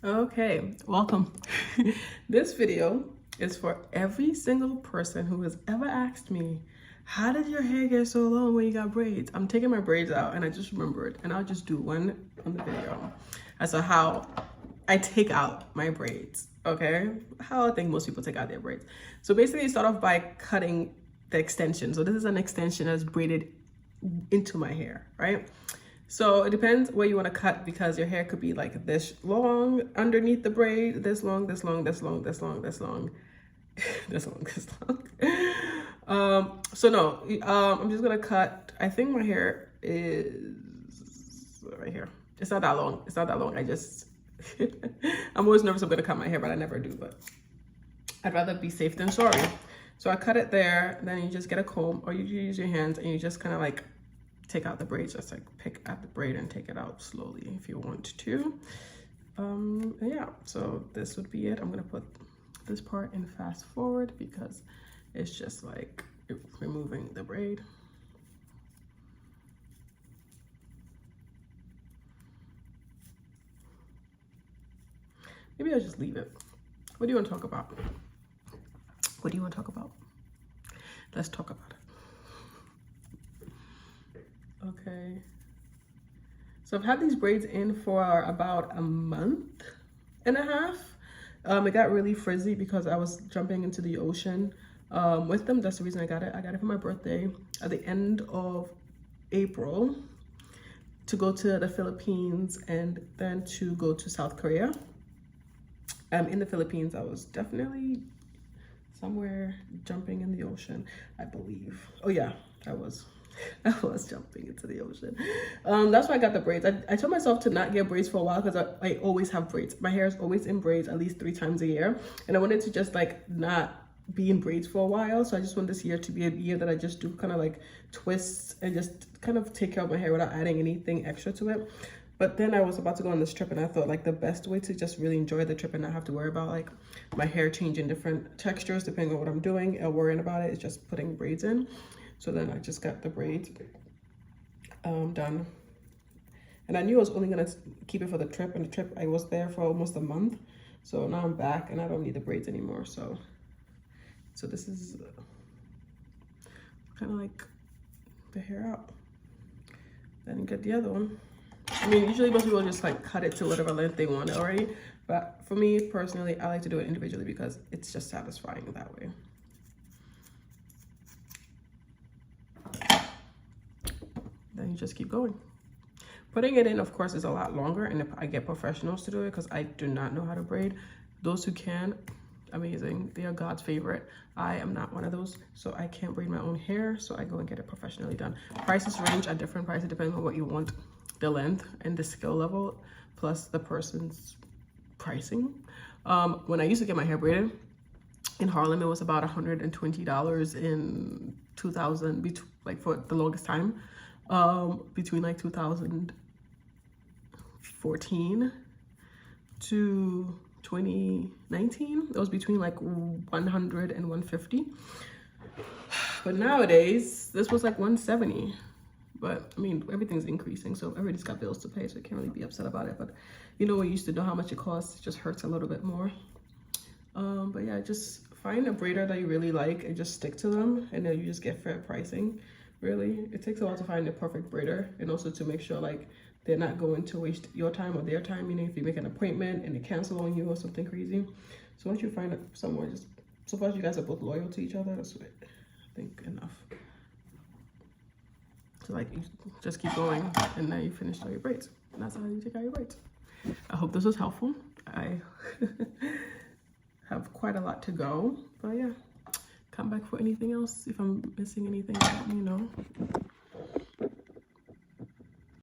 Okay, welcome. This video is for every single person who has ever asked me, how did your hair get so long when you got braids? I'm taking my braids out and I just remembered, and I'll just do one on the video as to how I take out my braids, okay? How I think most people take out their braids. So basically you start off by cutting the extension. So this is an extension that's braided into my hair, right? So it depends where you want to cut, because your hair could be like this long underneath the braid, this long, this long, this long, this long, this long, this long, this long. So no, I'm just gonna cut. I think my hair is right here. It's not that long. It's not that long. I just I'm always nervous I'm gonna cut my hair, but I never do. But I'd rather be safe than sorry. So I cut it there. Then you just get a comb, or you use your hands and you just kind of like take out the braids. Just like pick at the braid and take it out slowly if you want to. Yeah, so this would be it. I'm gonna put this part in fast forward because it's just like removing the braid. Maybe I'll just leave it. What do you want to talk about? What do you want to talk about? Let's talk about it. Okay, so I've had these braids in for about a month and a half. It got really frizzy because I was jumping into the ocean with them. That's the reason I got it. I got it for my birthday at the end of April to go to the Philippines and then to go to South Korea. In the Philippines, I was definitely somewhere jumping in the ocean, I believe. Oh yeah, I was jumping into the ocean. That's why I got the braids. I told myself to not get braids for a while because I always have braids. My hair is always in braids at least 3 times a year, and I wanted to just like not be in braids for a while. So I just want this year to be a year that I just do kind of like twists and just kind of take care of my hair without adding anything extra to it. But then I was about to go on this trip, and I thought like the best way to just really enjoy the trip and not have to worry about like my hair changing different textures depending on what I'm doing or worrying about it is just putting braids in. So then I just got the braids done. And I knew I was only gonna keep it for the trip, and the trip I was there for almost a month. So now I'm back and I don't need the braids anymore. So this is kind of like the hair out. Then you get the other one. I mean, usually most people just like cut it to whatever length they want it already. But for me personally, I like to do it individually because it's just satisfying that way. Then you just keep going. Putting it in, of course, is a lot longer, and if I get professionals to do it, because I do not know how to braid. Those who can, amazing. They are God's favorite. I am not one of those, so I can't braid my own hair, so I go and get it professionally done. Prices range at different prices depending on what you want, the length and the skill level, plus the person's pricing. When I used to get my hair braided in Harlem, it was about $120 in 2000, like for the longest time. Between like 2014 to 2019, it was between like 100 and 150. But nowadays, this was like 170. But I mean, everything's increasing, so everybody's got bills to pay, so I can't really be upset about it. But you know, we used to know how much it costs. It just hurts a little bit more. But yeah, just find a braider that you really like and just stick to them, and then you just get fair pricing. Really, it takes a while to find the perfect braider, and also to make sure like they're not going to waste your time or their time, meaning if you make an appointment and they cancel on you or something crazy. So once you find it somewhere, just so far as you guys are both loyal to each other, that's what I think enough. So like you just keep going, and now you finish all your braids, and that's how you take out your braids. I hope this was helpful. I have quite a lot to go, but yeah, come back for anything else. If I'm missing anything, let me know.